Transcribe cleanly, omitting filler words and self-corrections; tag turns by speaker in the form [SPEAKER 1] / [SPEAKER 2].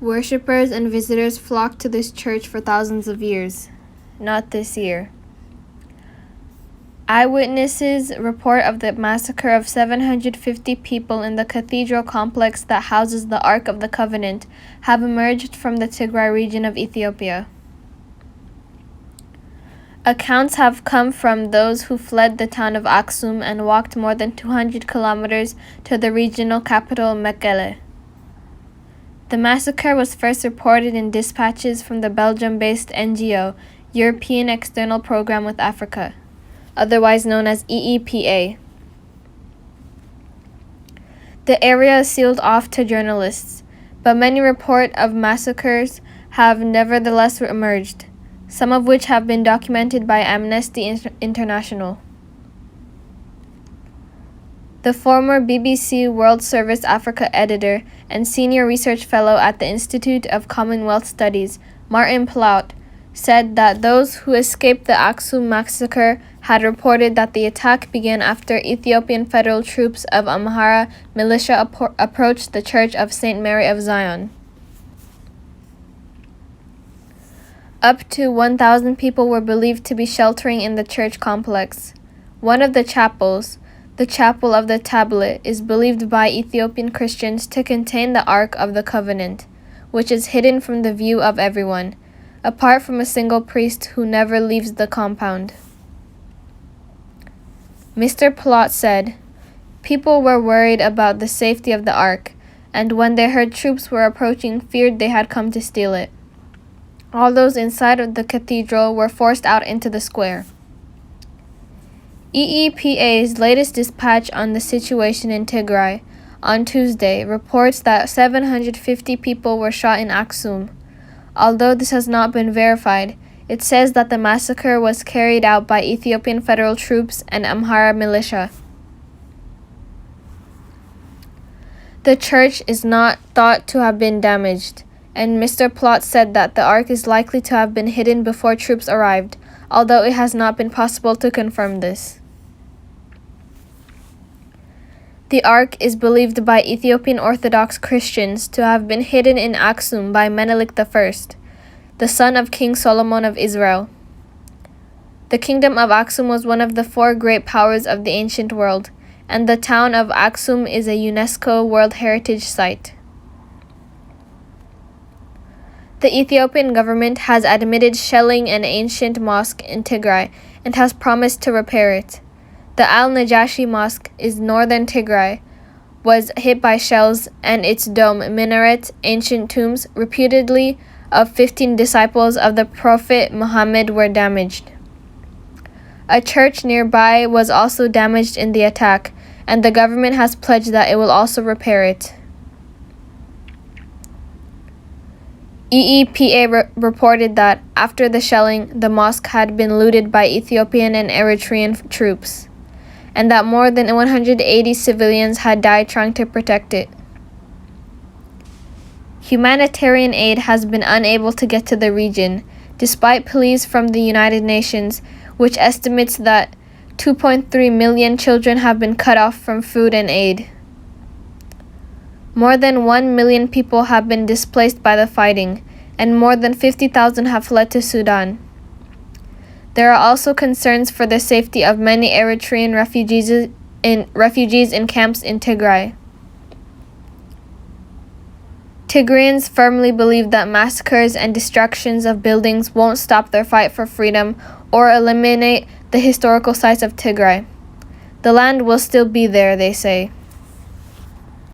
[SPEAKER 1] Worshippers and visitors flocked to this church for thousands of years. Not this year. Eyewitnesses report of the massacre of 750 people in the cathedral complex that houses the Ark of the Covenant have emerged from the Tigray region of Ethiopia. Accounts have come from those who fled the town of Axum and walked more than 200 kilometers to the regional capital Mekelle. The massacre was first reported in dispatches from the Belgium-based NGO European External Programme with Africa, otherwise known as EEPA. The area is sealed off to journalists, but many reports of massacres have nevertheless emerged, some of which have been documented by Amnesty International. The former BBC World Service Africa editor and senior research fellow at the Institute of Commonwealth Studies, Martin Plaut, said that those who escaped the Axum Massacre had reported that the attack began after Ethiopian federal troops of Amhara militia approached the Church of St. Mary of Zion. Up to 1,000 people were believed to be sheltering in the church complex. One of the chapels, the Chapel of the Tablet, is believed by Ethiopian Christians to contain the Ark of the Covenant, which is hidden from the view of everyone, apart from a single priest who never leaves the compound. Mr. Plot said, "People were worried about the safety of the Ark, and when they heard troops were approaching, feared they had come to steal it. All those inside of the cathedral were forced out into the square." EEPA's latest dispatch on the situation in Tigray on Tuesday reports that 750 people were shot in Axum. Although this has not been verified, it says that the massacre was carried out by Ethiopian federal troops and Amhara militia. The church is not thought to have been damaged, and Mr. Plot said that the Ark is likely to have been hidden before troops arrived, although it has not been possible to confirm this. The Ark is believed by Ethiopian Orthodox Christians to have been hidden in Axum by Menelik I, the son of King Solomon of Israel. The kingdom of Axum was one of the four great powers of the ancient world, and the town of Axum is a UNESCO World Heritage Site. The Ethiopian government has admitted shelling an ancient mosque in Tigray and has promised to repair it. The Al-Najashi Mosque in northern Tigray was hit by shells, and its dome, minaret, ancient tombs, reputedly of 15 disciples of the Prophet Muhammad, were damaged. A church nearby was also damaged in the attack, and the government has pledged that it will also repair it. EEPA reported that, after the shelling, the mosque had been looted by Ethiopian and Eritrean troops, and that more than 180 civilians had died trying to protect it. Humanitarian aid has been unable to get to the region, despite pleas from the United Nations, which estimates that 2.3 million children have been cut off from food and aid. More than 1 million people have been displaced by the fighting, and more than 50,000 have fled to Sudan. There are also concerns for the safety of many Eritrean refugees in camps in Tigray. Tigrayans firmly believe that massacres and destructions of buildings won't stop their fight for freedom or eliminate the historical sites of Tigray. The land will still be there, they say.